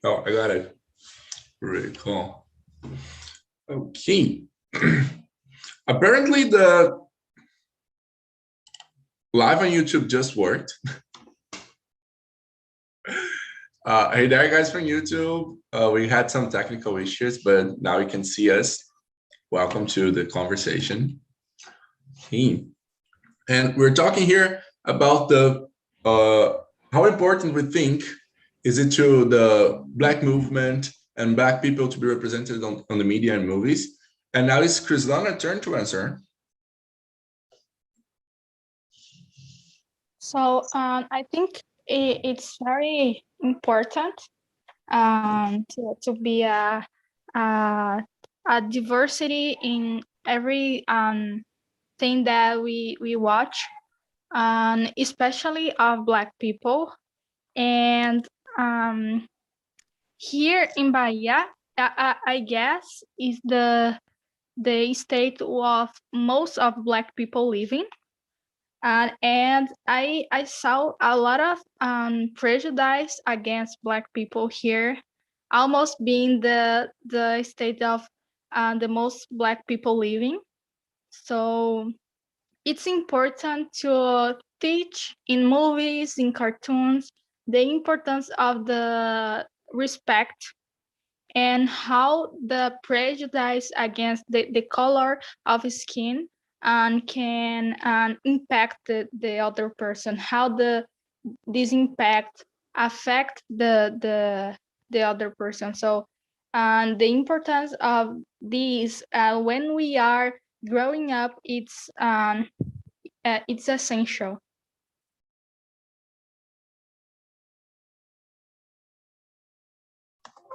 Oh, I got it. Really cool. Okay. Apparently the live on YouTube just worked. Hey there, guys from YouTube. We had some technical issues, but now you can see us. Welcome to the conversation. Okay. And we're talking here about the how important we think is it to the Black movement and Black people to be represented on the media and movies. And now it's Krislana's turn to answer. So I think it's very important to be a diversity in every thing that we watch, especially of Black people. And here in Bahia, I guess is the state of most of Black people living. And I saw a lot of prejudice against Black people here, almost being the state of the most Black people living. So it's important to teach in movies, in cartoons, the importance of the respect and how the prejudice against the color of skin can impact the other person, how this impact affect the other person. So the importance of these when we are growing up, it's essential.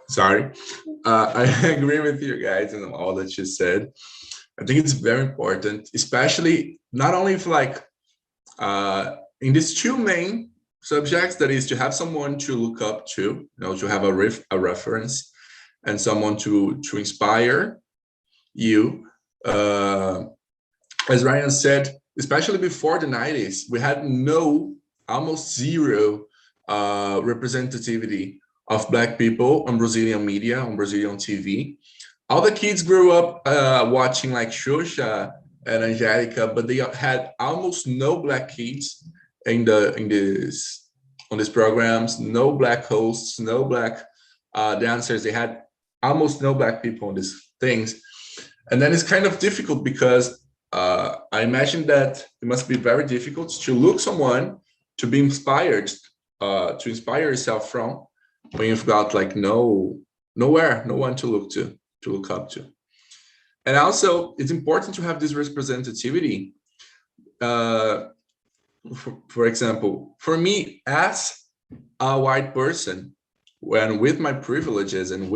Sorry. I agree with you guys and all that you said. I think it's very important, especially not only if like in these two main subjects, that is to have someone to look up to, to have a reference and someone to inspire you. As Ryan said, especially before the 90s, we had almost zero representativity of Black people on Brazilian media, on Brazilian TV. All the kids grew up watching like Xuxa and Angelica, but they had almost no Black kids on these programs, no Black hosts, no Black dancers. They had almost no Black people on these things. And then it's kind of difficult because I imagine that it must be very difficult to look someone to be inspired, to inspire yourself from, when you've got like no one to look up to. And also it's important to have this representativity. For example, for me as a white person, when with my privileges and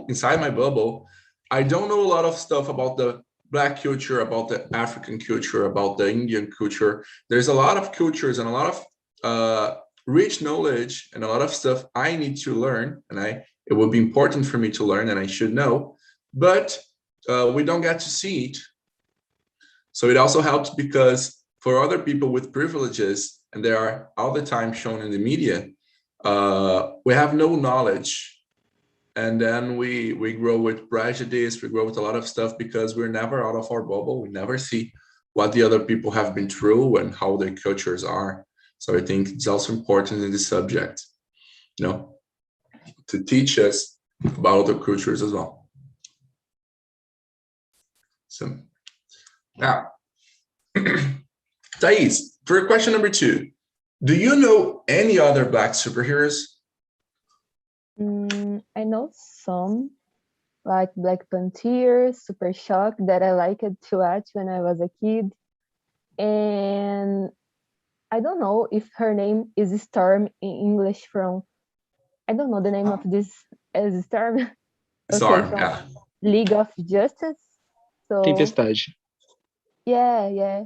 inside my bubble, I don't know a lot of stuff about the Black culture, about the African culture, about the Indian culture. There's a lot of cultures and a lot of rich knowledge and a lot of stuff I need to learn, and it would be important for me to learn, and I should know, but we don't get to see it. So it also helps because for other people with privileges, and they are all the time shown in the media, we have no knowledge. And then we grow with prejudice, we grow with a lot of stuff because we're never out of our bubble. We never see what the other people have been through and how their cultures are. So I think it's also important in this subject, to teach us about other cultures as well. So now, Thais, for question number 2, do you know any other Black superheroes? I know some, like Black Panther, Super Shock, that I liked to watch when I was a kid. And I don't know if her name is Storm in English from, I don't know the name of this as Storm. Storm, okay, yeah. League of Justice. So Tempestade. Yeah.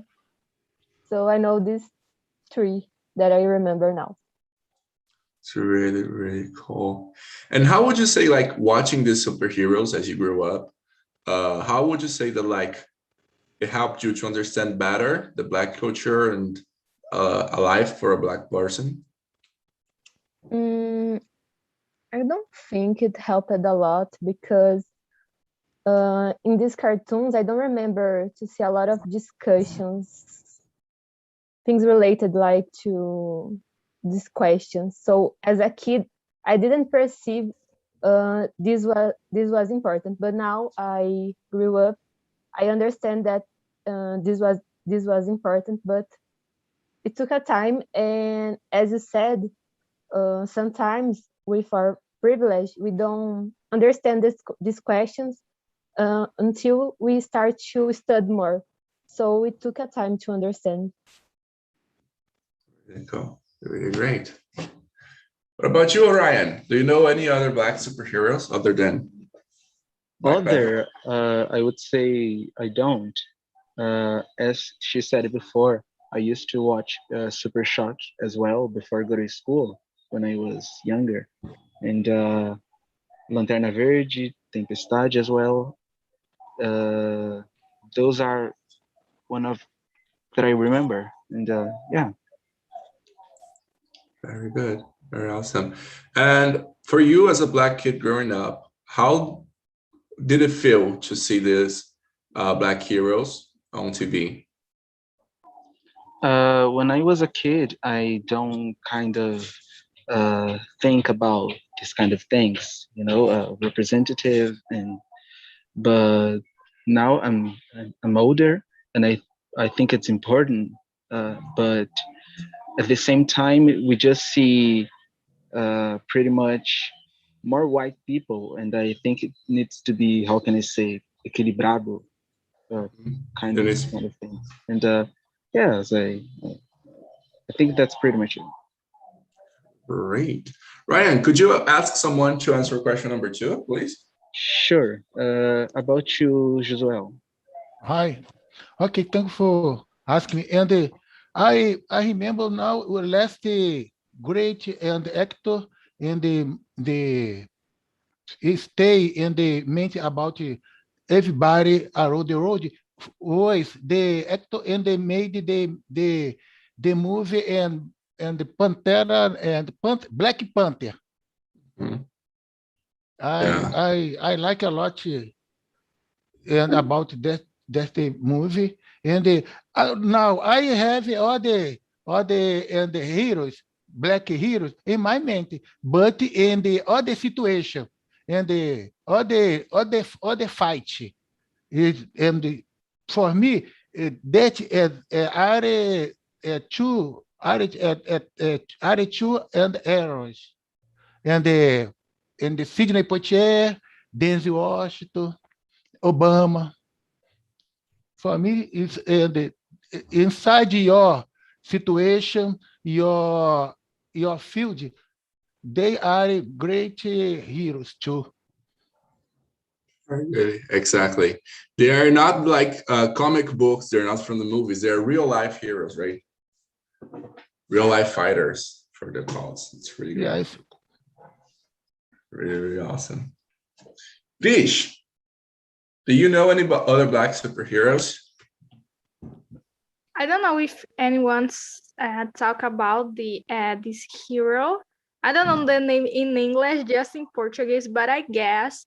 So I know these 3 that I remember now. It's really, really cool. And how would you say, like, watching these superheroes as you grew up, how would you say that, like, it helped you to understand better the Black culture and a life for a Black person? I don't think it helped a lot because in these cartoons, I don't remember to see a lot of discussions, things related like to these questions. So as a kid, I didn't perceive this was important. But now I grew up, I understand that this was important, but it took a time. And as you said, sometimes with our privilege, we don't understand these questions until we start to study more. So it took a time to understand. Really cool. Really great. What about you, Orion? Do you know any other Black superheroes other than Black Panther? I would say I don't. As she said before, I used to watch Super Shock as well before I go to school when I was younger. And Lanterna Verde, Tempestade as well. Those are one of that I remember. And yeah. Very good. Very awesome. And for you as a Black kid growing up, how did it feel to see these Black heroes on TV? When I was a kid, I don't kind of think about this kind of things, representative, but now I'm older, and I think it's important. But at the same time, we just see pretty much more white people, and I think it needs to be, how can I say, equilibrado, kind It of is thing. And yeah, I think that's pretty much it. great. Ryan, could you ask someone to answer question number 2, please? Sure. About you, Josuel. Hi. Okay, thank you for asking me. And I remember now last great and actor and the stay in the mente about everybody around the world was the actor and they made the movie and the Pantera and Black Panther. Mhm. I Yeah. I like a lot and about that the movie and now I have all the and the heroes, black heroes in my mind, but in the other situation and the other fight is and for me that are two are two and arrows and the Sidney Poitier, Denzel Washington, Obama. For me, it's inside your situation, your field, they are great heroes too. Very good. Exactly. They are not like comic books. They're not from the movies. They're real life heroes, right? Real life fighters for the cause. It's really good. Yes. Really, really awesome. Vish, do you know any other Black superheroes? I don't know if anyone's talk about this hero. I don't know the name in English, just in Portuguese, but I guess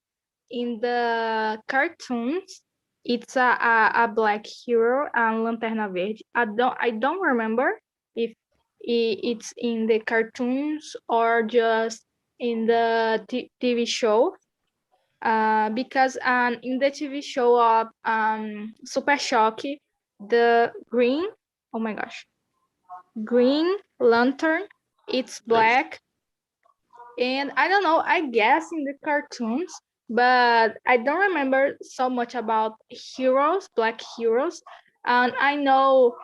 in the cartoons it's a black hero and Lanterna Verde. I don't remember if it's in the cartoons or just in the TV show. Because in the TV show of Super Shock, the green, oh my gosh, Green Lantern, it's black. And I don't know, I guess in the cartoons, but I don't remember so much about heroes, black heroes. And I know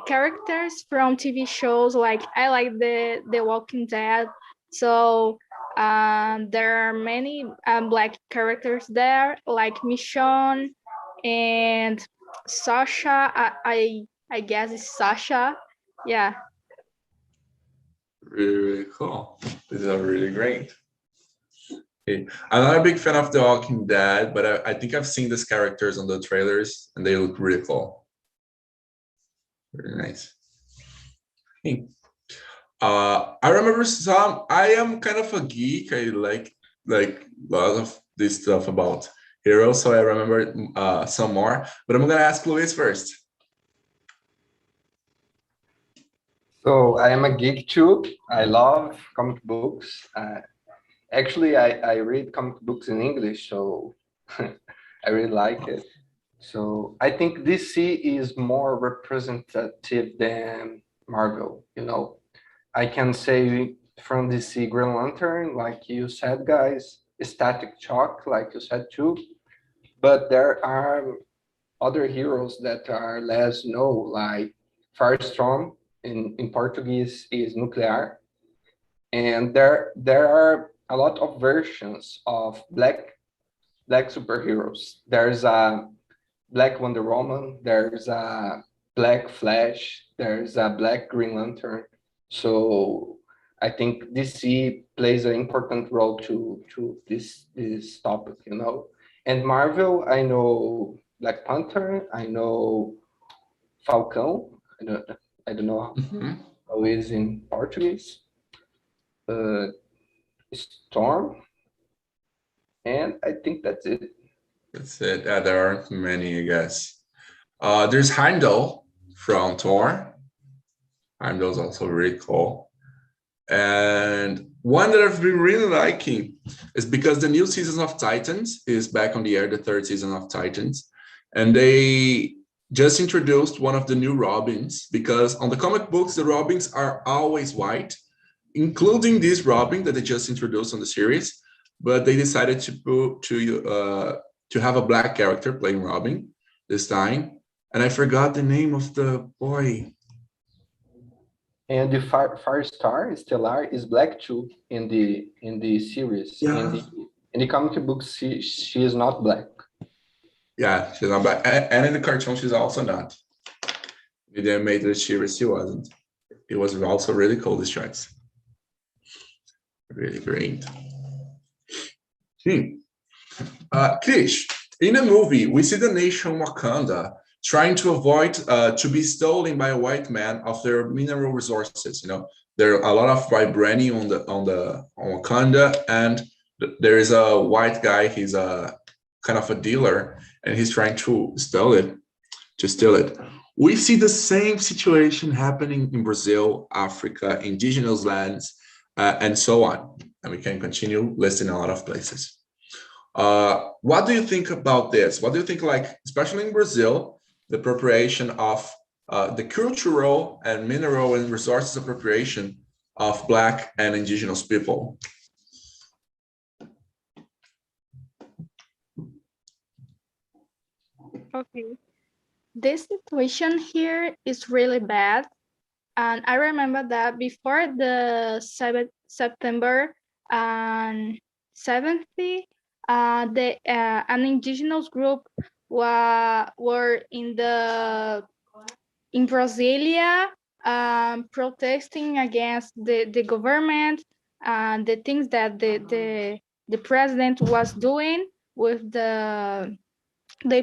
characters from TV shows, like I like the Walking Dead. So there are many black characters there, like Michonne and Sasha. I guess it's Sasha. Yeah. Really, really cool. These are really great. Okay. I'm not a big fan of The Walking Dead, but I think I've seen these characters on the trailers and they look really cool. Very nice. Okay. I remember some. I am kind of a geek. I like a lot of this stuff about heroes, so I remember some more. But I'm gonna ask Luis first. So I am a geek too. I love comic books. Actually, I read comic books in English, so I really like it. So I think DC is more representative than Marvel, you know. I can say from DC Green Lantern, like you said, guys, Static Shock, like you said too. But there are other heroes that are less known, like Firestorm in Portuguese is Nuclear. And there are a lot of versions of black superheroes. There's a Black Wonder Woman, there's a Black Flash, there's a Black Green Lantern. So I think DC plays an important role to this topic, you know. And Marvel, I know Black Panther, I know Falcão, I don't know how it is in Portuguese. Storm, and I think that's it. That's it. There aren't many, I guess. There's Heimdall from Thor. Heimdall's also really cool. And one that I've been really liking is because the new season of Titans is back on the air, the third season of Titans. And they just introduced one of the new Robins, because on the comic books, the Robins are always white, including this Robin that they just introduced on the series. But they decided to have a black character playing Robin this time. And I forgot the name of the boy. And the Firestar Stellar is black too in the series. Yeah. In the comic books, she is not black. Yeah, she's not black. And in the cartoon, she's also not. In the animated series, she wasn't. It was also really cool, these tracks. Really great. Krish, in a movie, we see the nation Wakanda trying to avoid to be stolen by a white man of their mineral resources. You know, there are a lot of vibranium on Wakanda, and there is a white guy. He's a kind of a dealer, and he's trying to steal it. We see the same situation happening in Brazil, Africa, indigenous lands, and so on. And we can continue listing a lot of places. What do you think about this? What do you think, like, especially in Brazil, the appropriation of the cultural and mineral and resources appropriation of Black and indigenous people? Okay. This situation here is really bad. And I remember that before the September 70, an indigenous group were in Brasilia, protesting against the government and the things that the president was doing with the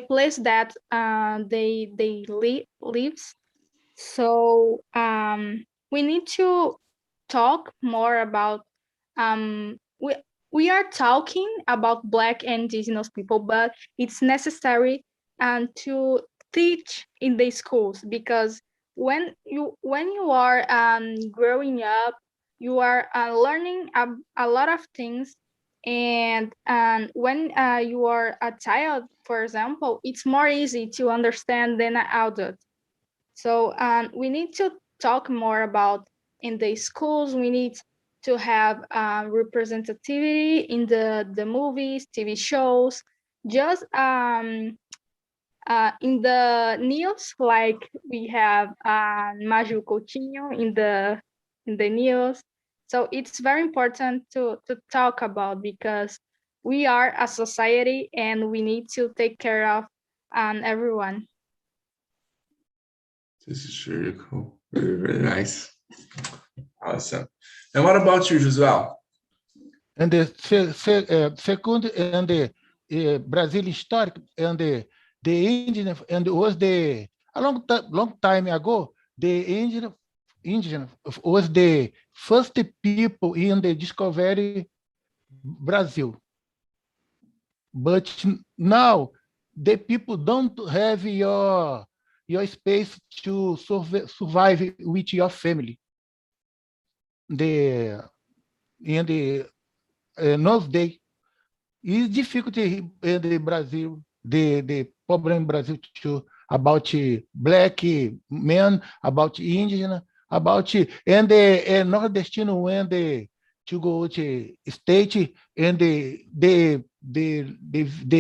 place that they live. So we need to talk more about we are talking about Black and indigenous people, but it's necessary to teach in the schools, because when you are growing up, you are learning a lot of things, and when you are a child, for example, it's more easy to understand than an adult. So we need to talk more about in the schools. We need to have representativity in the movies, TV shows, just in the news, like we have Maju Coutinho in the news. So it's very important to talk about, because we are a society and we need to take care of everyone. This is really cool. Really, really nice. Awesome. And what about you, Josuel? And the second, and the Brazil historic, and the Indian, and was a long time ago, the Indian indigenous was the first people in the discovery Brazil. But now the people don't have your space to survive with your family. In the nowadays, it's difficult in the Brazil, the problem in Brazil too, about black men, about Indian, about and the nordestino when to go to state and the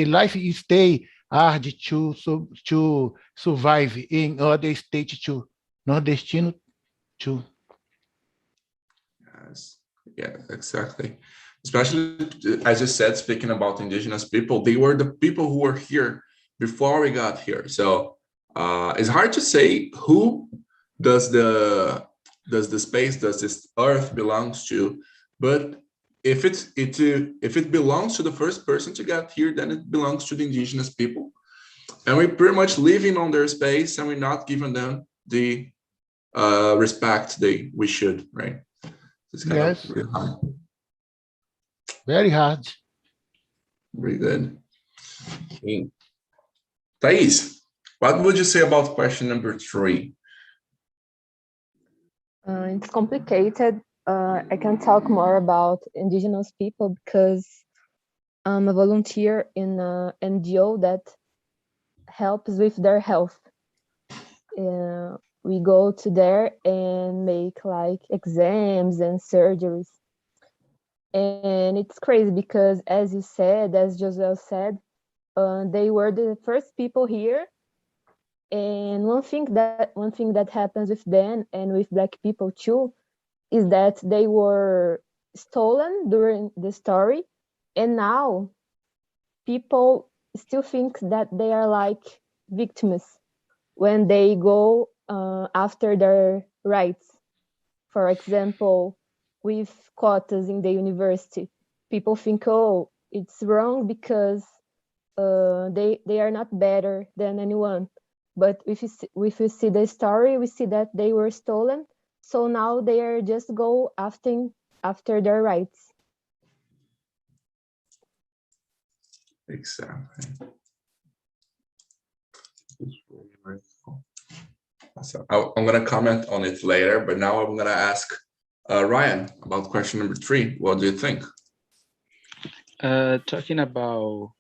life stay hard to survive in other states too, nordestino too. Yes. Yeah, exactly. Especially, as you said, speaking about indigenous people, they were the people who were here before we got here. So it's hard to say who does the space, does this earth belongs to, but if it belongs to the first person to get here, then it belongs to the indigenous people, and we're pretty much living on their space, and we're not giving them the respect we should, right? It's kind Yes. of really hard. Very hard. Very good. Okay. Thais, what would you say about question number 3? It's complicated. I can talk more about indigenous people because I'm a volunteer in an NGO that helps with their health. We go to there and make like exams and surgeries. And it's crazy because as Josel said, they were the first people here. And one thing that happens with them and with Black people too is that they were stolen during the story, and now people still think that they are like victims when they go after their rights. For example, with quotas in the university, people think, oh, it's wrong because they are not better than anyone. But if you see the story, we see that they were stolen. So now they are just go after their rights. Exactly. So I'm going to comment on it later, but now I'm going to ask Ryan about question number 3. What do you think? Talking about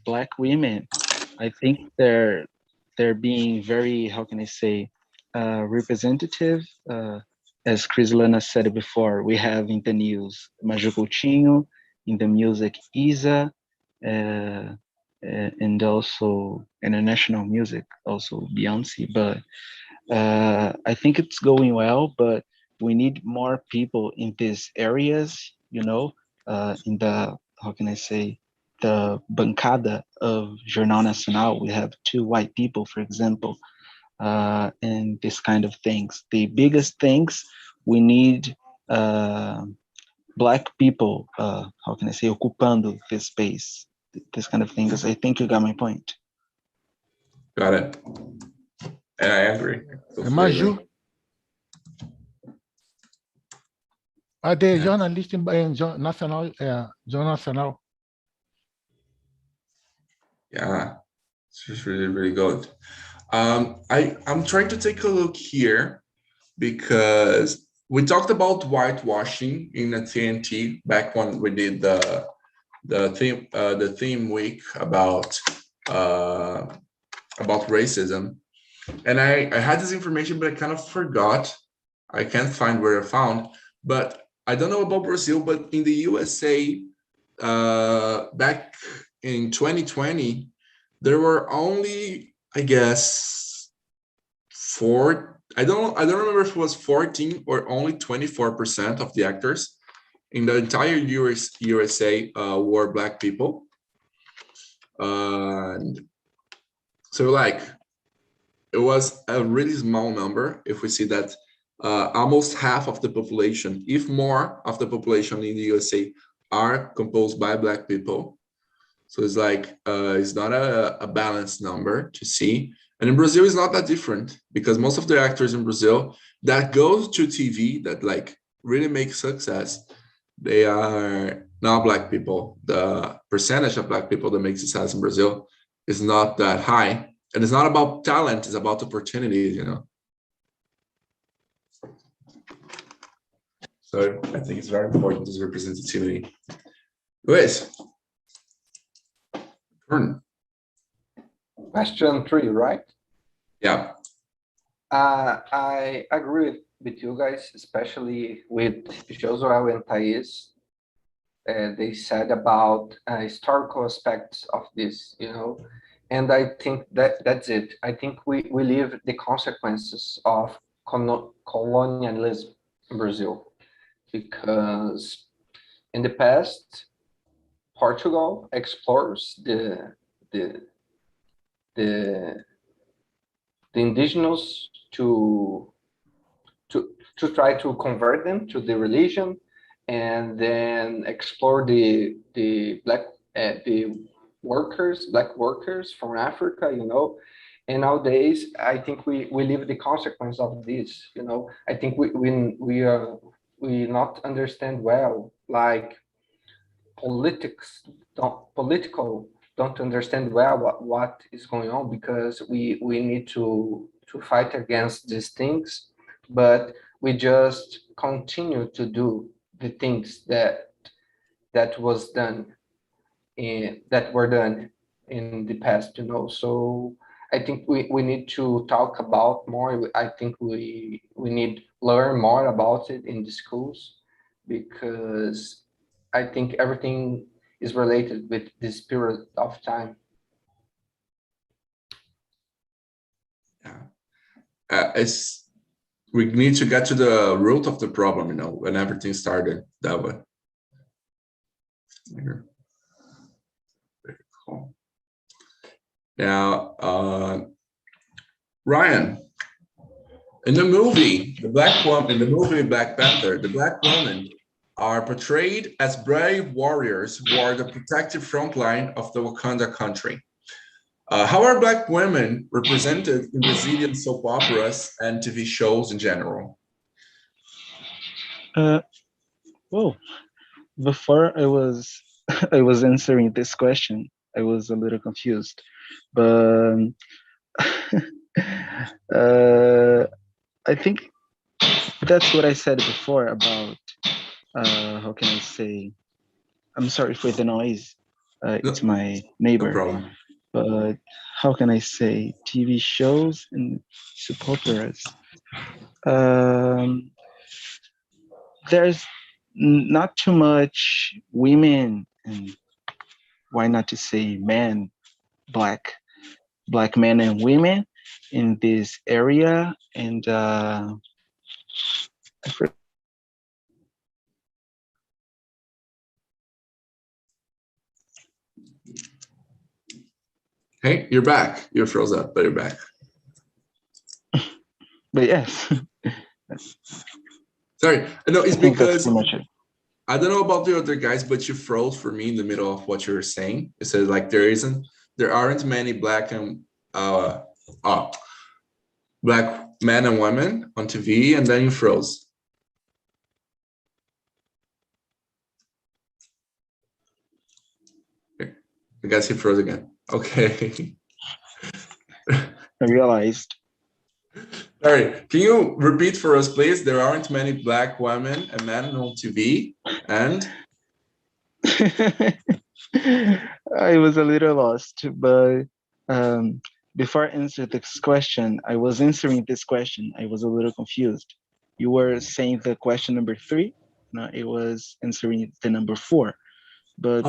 Black women, I think they're being very, how can I say, representative. As Crislana said before, we have in the news Maju Coutinho, in the music Isa, and also international music, also Beyonce. But I think it's going well, but we need more people in these areas, in the, how can I say, the bancada of Jornal Nacional. We have 2 white people, for example, and this kind of things. The biggest things, we need Black people, how can I say, ocupando this space, this kind of things. I think you got my point. Got it. And I agree. Maju. The journalist in national, Jornal Nacional. Yeah, it's just really, really good. I'm trying to take a look here because we talked about whitewashing in the TNT back when we did the theme week about racism, and I had this information, but I kind of forgot. I can't find where I found, but I don't know about Brazil, but in the USA, back in 2020, there were only, I guess, 4. I don't remember if it was 14 or only 24% of the actors in the entire USA were Black people. And so, like, it was a really small number. If we see that almost half of the population, if more of the population in the USA are composed by Black people. So it's like, it's not a balanced number to see. And in Brazil, it's not that different because most of the actors in Brazil that go to TV that like really make success, they are not Black people. The percentage of Black people that make success in Brazil is not that high. And it's not about talent, it's about opportunities, you know. So I think it's very important, this representativity. Luis. Question 3, right? Yeah. I agree with you guys, especially with Josué and Thais. They said about historical aspects of this, you know, and I think that's it. I think we live the consequences of colonialism in Brazil, because in the past, Portugal explores the indigenous to try to convert them to the religion, and then explore the black black workers from Africa, you know. And nowadays, I think we live the consequence of this, you know. I think we not understand well, like political don't understand well what is going on, because we need to fight against these things, but we just continue to do the things that was done that were done in the past, you know. So I think we need to talk about more. I think we need learn more about it in the schools, because I think everything is related with this period of time. Yeah. We need to get to the root of the problem, you know, when everything started that way. Here. Very cool. Now, Ryan, in the movie, Black Panther, the Black women are portrayed as brave warriors who are the protective front line of the Wakanda country. How are Black women represented in Brazilian soap operas and TV shows in general? Well, before I was I was answering this question, I was a little confused, but I think that's what I said before about how can I say? I'm sorry for the noise. It's my neighbor. No problem. But how can I say? TV shows and soap operas. There's not too much women, and why not to say men, black men and women in this area, and Hey, you're back. You're froze up, but you're back. But yes. Sorry, no, it's because it. I don't know about the other guys, but you froze for me in the middle of what you were saying. It says like there aren't many black men and women on TV, and then you froze. Okay. I guess he froze again. Okay. I realized. Sorry, can you repeat for us, please? There aren't many black women and men on TV, and I was a little lost, but before I answered this question, I was answering this question. I was a little confused. You were saying the question number 3. No, it was answering the number 4. But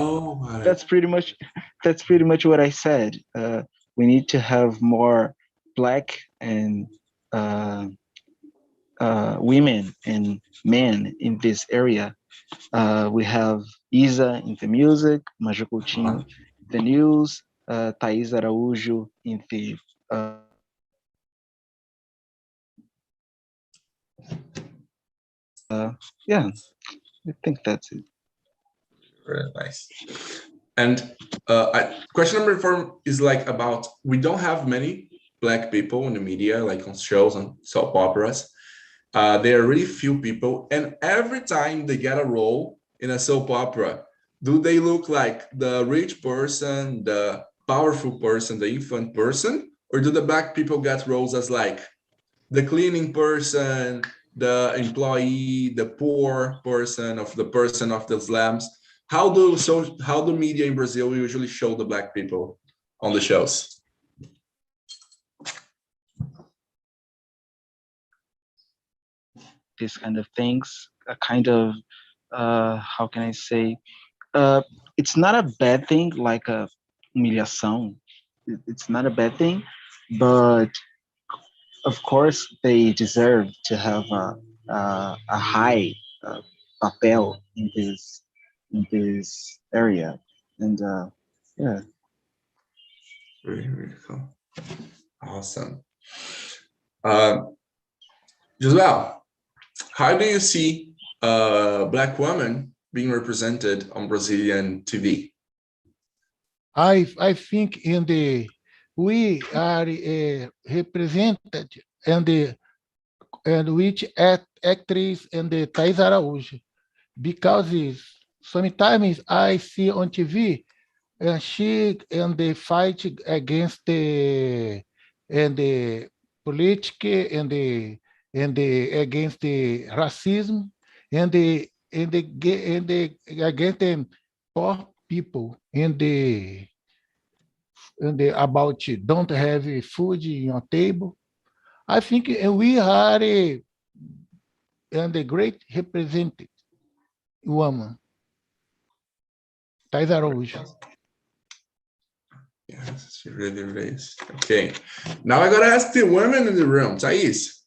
that's pretty much what I said. We need to have more black and women and men in this area. We have Isa in the music, Maju Coutinho in the news, Thais Araújo in the yeah, I think that's it. Very nice. And question number 4 is like about, we don't have many Black people in the media, like on shows and soap operas. There are really few people, and every time they get a role in a soap opera, do they look like the rich person, the powerful person, the infant person, or do the Black people get roles as like the cleaning person, the employee, the poor person of the slums? How do media in Brazil usually show the Black people on the shows? These kind of things, a kind of how can I say? It's not a bad thing, like a humilhação. It's not a bad thing, but of course they deserve to have a high papel in this area, and yeah. Really, really cool. Awesome. Josuel, how do you see a Black woman being represented on Brazilian TV? I think we are represented and which actress and the Thais Araújo, because sometimes I see on TV and she and the fight against the politics and the against the racism and the against the poor people and the about don't have food in your table. I think we are the great represented woman, Thais Araújo. Yes, she really, really is. Okay, now I gotta ask the women in the room. Thais,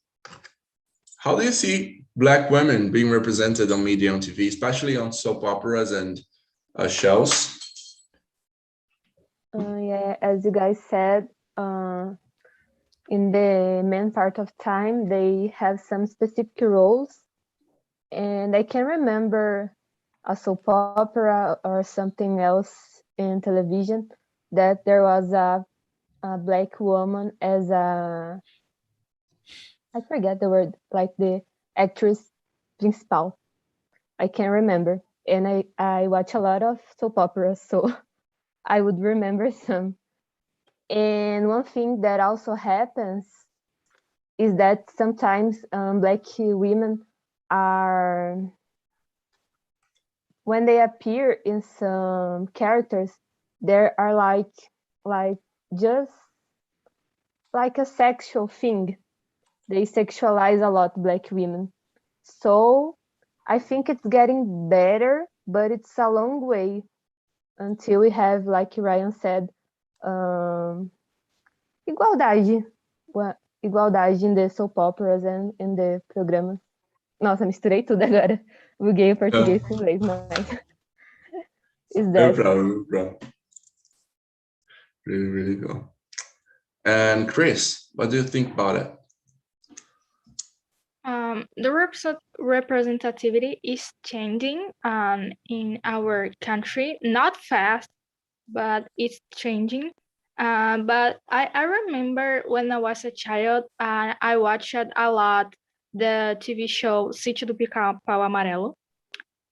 how do you see Black women being represented on media on TV, especially on soap operas and shows? Yeah, as you guys said, in the main part of time, they have some specific roles. And I can remember a soap opera or something else in television that there was a Black woman as I forget the word, like the actress principal. I can't remember. And I watch a lot of soap operas, so I would remember some. And one thing that also happens is that sometimes Black women are, when they appear in some characters, there are like just like a sexual thing. They sexualize a lot Black women. So I think it's getting better, but it's a long way until we have, like Ryan said, igualdade. Igualdade in the soap operas and in the programas. Nossa, misturei tudo agora. Buguei o português com o inglês, mas... Is No that... problem, no problem. Really, really cool. And Chris, what do you think about it? The representativity is changing in our country, not fast, but it's changing. But I remember when I was a child, I watched a lot the TV show Sítio do Pica-Pau Amarelo.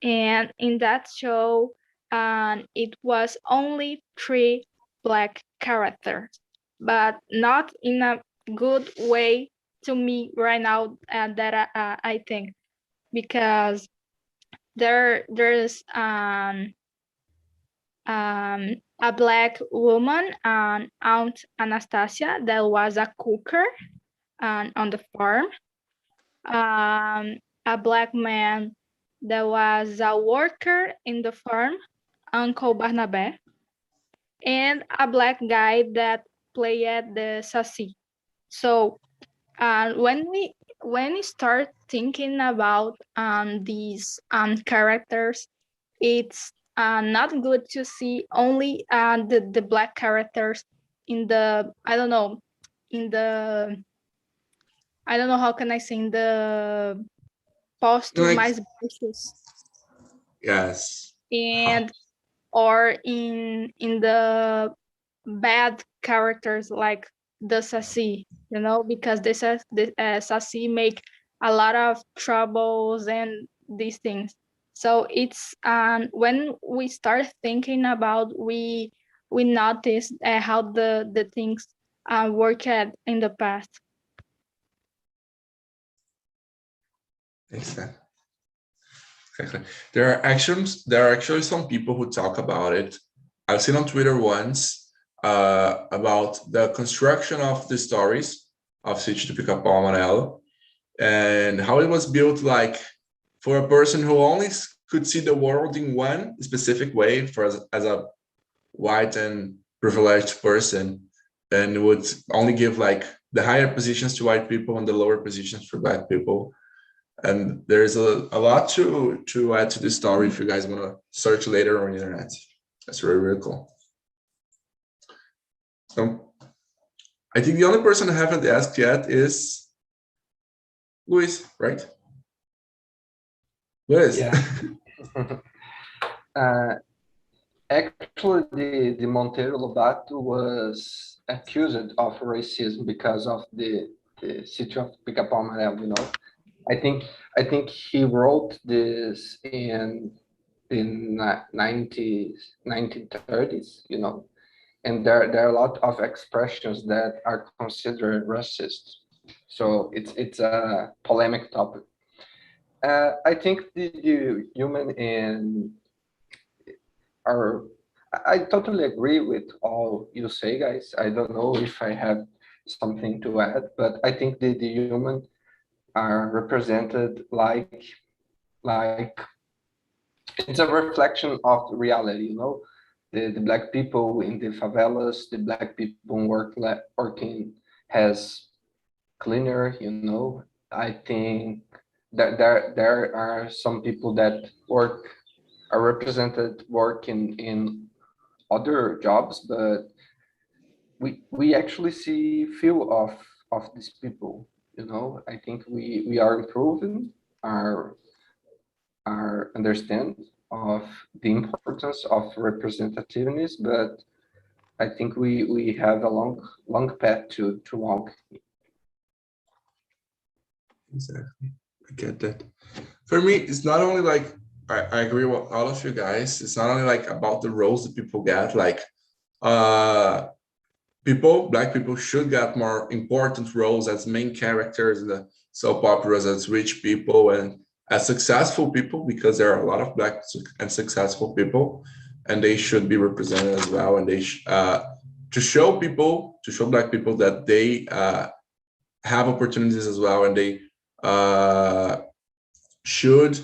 And in that show, it was only 3 Black characters, but not in a good way to me right now that I think, because there's a Black woman, Aunt Anastasia, that was a cooker on the farm, a Black man that was a worker in the farm, Uncle Barnabé, and a Black guy that played the Saci. So when we start thinking about these characters, it's not good to see only the Black characters in the I don't know how can I say, in the postos Like, mais baixos, yes. and or in the bad characters, like the sassy, because the sassy make a lot of troubles and these things. So it's when we start thinking about, we notice how the things worked in the past. Exactly. There are actually some people who talk about it. I've seen on Twitter once about the construction of the stories of Sítio do Pica-Pau Amarelo, and how it was built, like for a person who only could see the world in one specific way, as a white and privileged person, and would only give like the higher positions to white people and the lower positions for black people. And there's a lot to add to this story if you guys want to search later on the internet. That's really, really cool. So I think the only person I haven't asked yet is Luis, right? Luis. Yeah. Actually, the Monteiro Lobato was accused of racism because of the city of Pica-Pau Amarelo, I think he wrote this in 1930s, and there are a lot of expressions that are considered racist. So it's a polemic topic. I think the human I totally agree with all you say, guys. I don't know if I have something to add, but I think the human are represented like it's a reflection of reality, the black people in the favelas, the black people working has cleaner, I think that there are some people that are represented working in other jobs, but we actually see few of these people. I think we are improving our understand of the importance of representativeness, but I think we have a long path to walk. Exactly. I get that. For me, it's not only like I agree with all of you guys. It's not only like about the roles that people get, like black people should get more important roles as main characters in the soap operas, as rich people and as successful people, because there are a lot of black and successful people, and they should be represented as well. And they to show black people that they have opportunities as well, and they should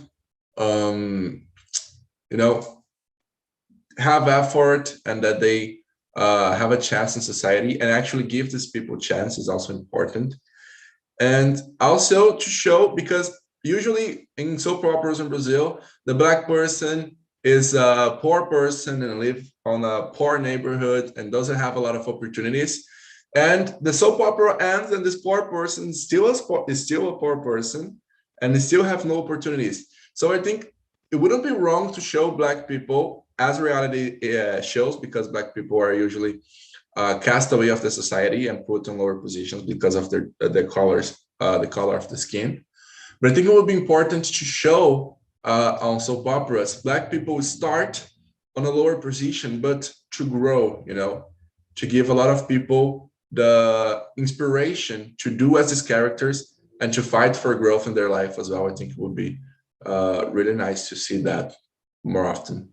have effort, and that they have a chance in society, and actually give these people chance is also important. And also to show, because usually in soap operas in Brazil, the black person is a poor person and live on a poor neighborhood and doesn't have a lot of opportunities. And the soap opera ends, and this poor person is still a poor person, and they still have no opportunities. So I think it wouldn't be wrong to show black people as reality shows, because black people are usually cast away of the society and put in lower positions because of the color of the skin. But I think it would be important to show on soap operas, black people start on a lower position, but to grow, to give a lot of people the inspiration to do as these characters and to fight for growth in their life as well. I think it would be really nice to see that more often.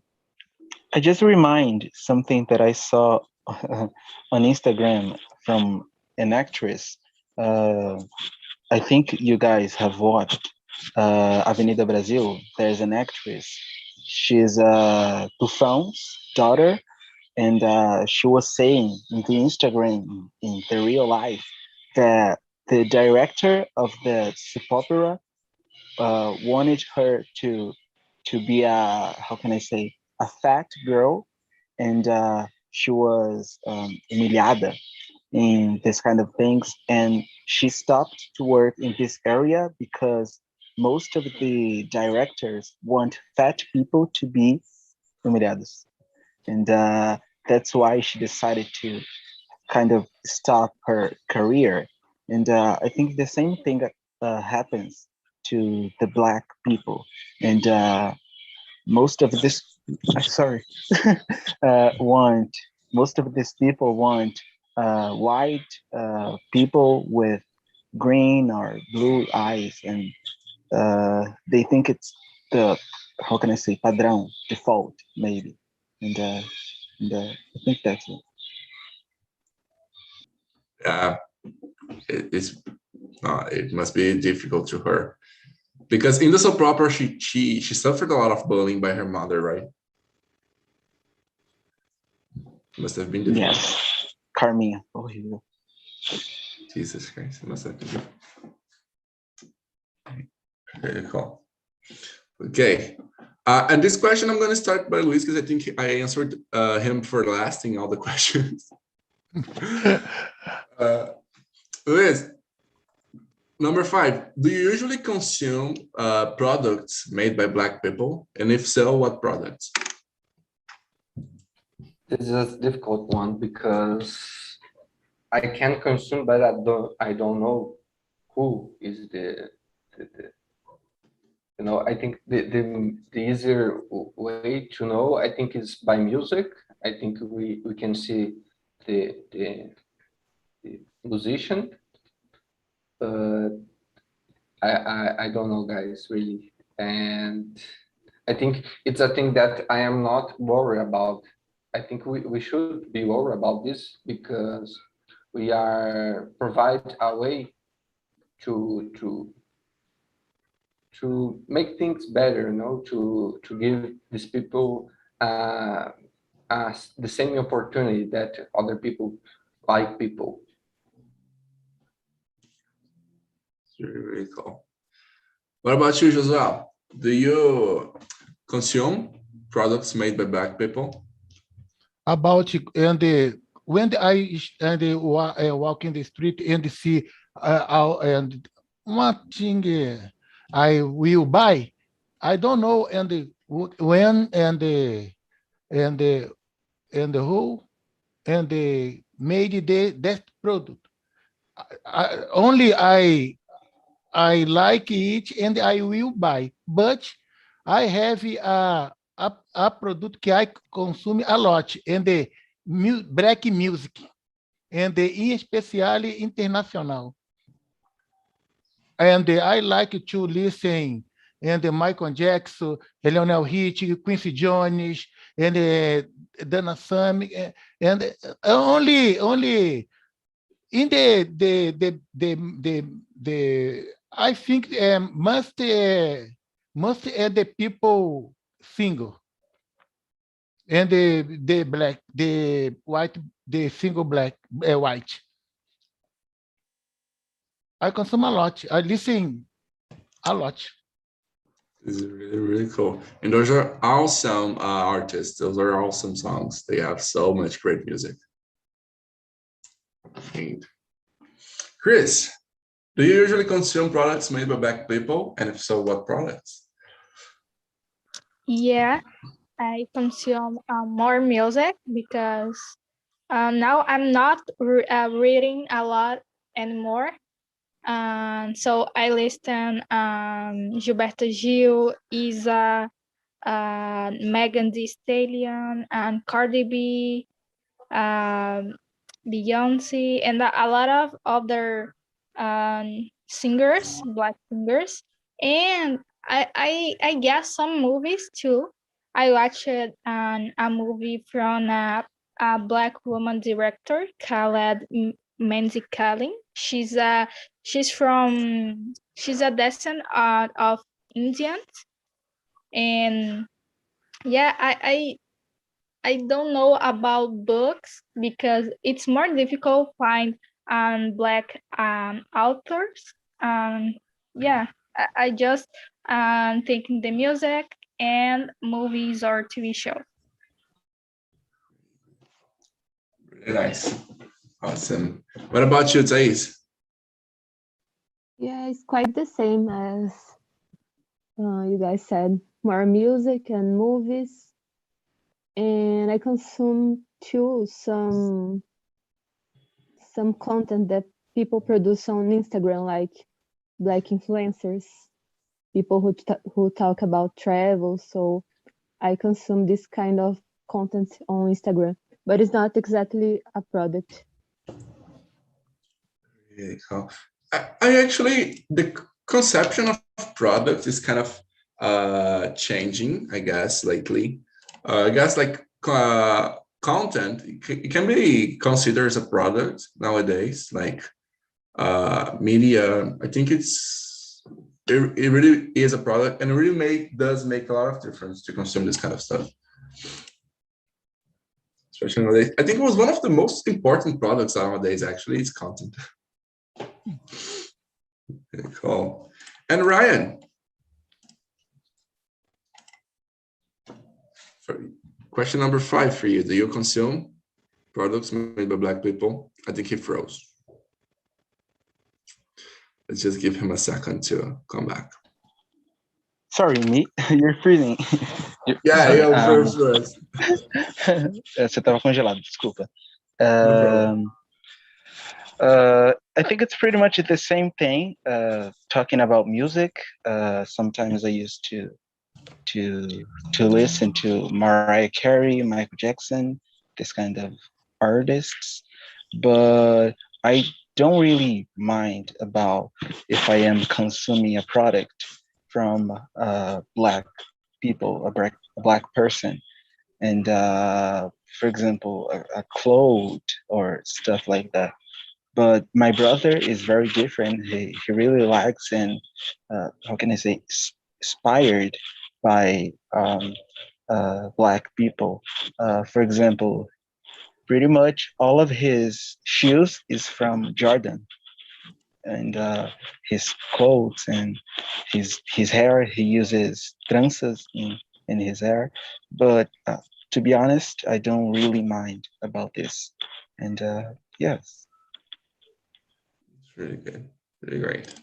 I just remind something that I saw on Instagram from an actress. I think you guys have watched Avenida Brasil. There's an actress. She's Tufão's daughter, and she was saying in the Instagram, in the real life, that the director of the soap opera wanted her to be how can I say, a fat girl, and she was humilhada in this kind of things, and she stopped to work in this area because most of the directors want fat people to be humilhados, and that's why she decided kind of stop her career. And I think the same thing happens to the Black people. And most of this, sorry, want most of these people want white people with green or blue eyes, and they think it's the, how can I say, padrão, default maybe, and I think that's it. Yeah, it must be difficult to her because in the soap opera she suffered a lot of bullying by her mother, right? Must have been difficult. Yes, Carminha. Oh, here you go. Jesus Christ, it must have been difficult. Very cool. Okay, and this question I'm going to start by Luis because I think I answered him for last in all the questions. Luis, number 5, do you usually consume products made by Black people? And if so, what products? This is a difficult one because I can consume, but I don't know who is the you know, I think the easier way to know, I think, is by music. I think we can see the musician, but I don't know, guys, really. And I think it's a thing that I am not worried about. I think we should be worried about this because we are provide a way to make things better, you know, to give these people the same opportunity that other people, like people. Very cool. What about you, Josué? Do you consume products made by Black people? About when I walk in the street and see and one thing I will buy, I don't know and when and who and made that product. Only I like it and I will buy, but I have a product que I consume a lot, and the black music, and em especial international. And I like to listen and Michael Jackson, Lionel Richie, Quincy Jones, and Dana Summer, and only in the I think must the people single and the black, the white, the single black, white. I consume a lot. I listen a lot. This is really, really cool. And those are awesome artists. Those are awesome songs. They have so much great music. And Chris, do you usually consume products made by Black people? And if so, what products? Yeah, I consume more music because now I'm not reading a lot anymore. So I listen Gilberto Gil, Isa, Megan Thee Stallion, and Cardi B, Beyonce, and a lot of other singers, Black singers, and I guess some movies too. I watched a movie from a Black woman director called Mandy Kaling. She's a descendant of Indians, and yeah, I don't know about books because it's more difficult to find Black authors. Yeah, I just thinking the music and movies or TV shows. Really nice. Awesome. What about you, Thais? Yeah, it's quite the same as you guys said. More music and movies. And I consume too some some content that people produce on Instagram, like Black influencers, people who talk about travel. So I consume this kind of content on Instagram, but it's not exactly a product. Really cool. I actually, the conception of products is kind of changing, I guess, lately. I guess like content, it can be considered as a product nowadays, like media. I think it really is a product, and it really does make a lot of difference to consume this kind of stuff. Especially nowadays. I think it was one of the most important products nowadays, actually, is content. Okay, cool. And Ryan, question number 5 for you. Do you consume products made by Black people? I think he froze. Let's just give him a second to come back. Sorry, me. You're freezing. Yeah, Sorry, yeah, froze. Você estava congelado, desculpa. No problem. I think it's pretty much the same thing. Talking about music, sometimes I used to listen to Mariah Carey, Michael Jackson, this kind of artists, but I don't really mind about if I am consuming a product from Black people, a Black person, and for example, a clothes or stuff like that. But my brother is very different. He really likes and how can I say, inspired by Black people. For example, pretty much all of his shoes is from Jordan, and his clothes and his hair, he uses tranças in his hair. But to be honest, I don't really mind about this. And yes. It's really good. Really great.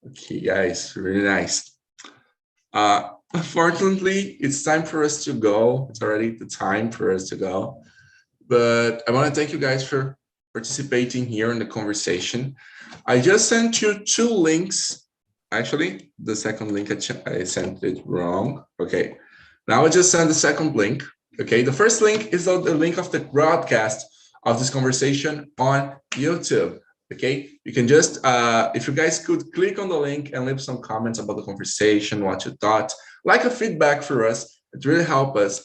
Okay, guys, really nice. Unfortunately, it's time for us to go. It's already the time for us to go. But I want to thank you guys for participating here in the conversation. I just sent you 2 links. Actually, the second link I sent it wrong. Okay, now I just sent the second link. Okay, the first link is the link of the broadcast of this conversation on YouTube. Okay, you can just, if you guys could click on the link and leave some comments about the conversation, what you thought, like a feedback for us. It really helps us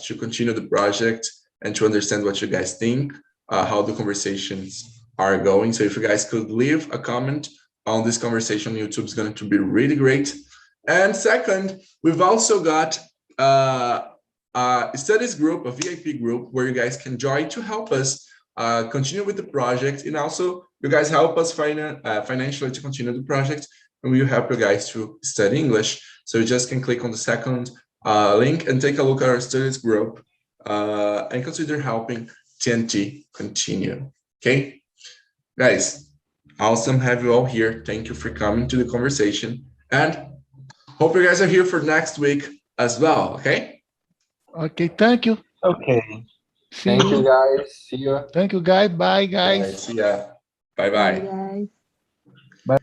to continue the project and to understand what you guys think, how the conversations are going. So if you guys could leave a comment on this conversation, YouTube is going to be really great. And second, we've also got a studies group, a VIP group, where you guys can join to help us continue with the project, and also you guys help us financially to continue the project, and we will help you guys to study English. So you just can click on the second link and take a look at our studies group and consider helping TNT continue. Okay, guys, awesome have you all here. Thank you for coming to the conversation, and hope you guys are here for next week as well. Okay. Okay, thank you. Okay. See Thank you, guys. See you. Thank you, guys. Bye, guys. Right, see ya. Bye Bye, bye. guys.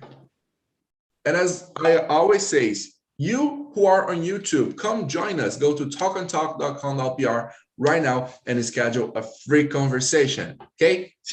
And as I always say, you who are on YouTube, come join us. Go to talkandtalk.com.br right now and schedule a free conversation. Okay.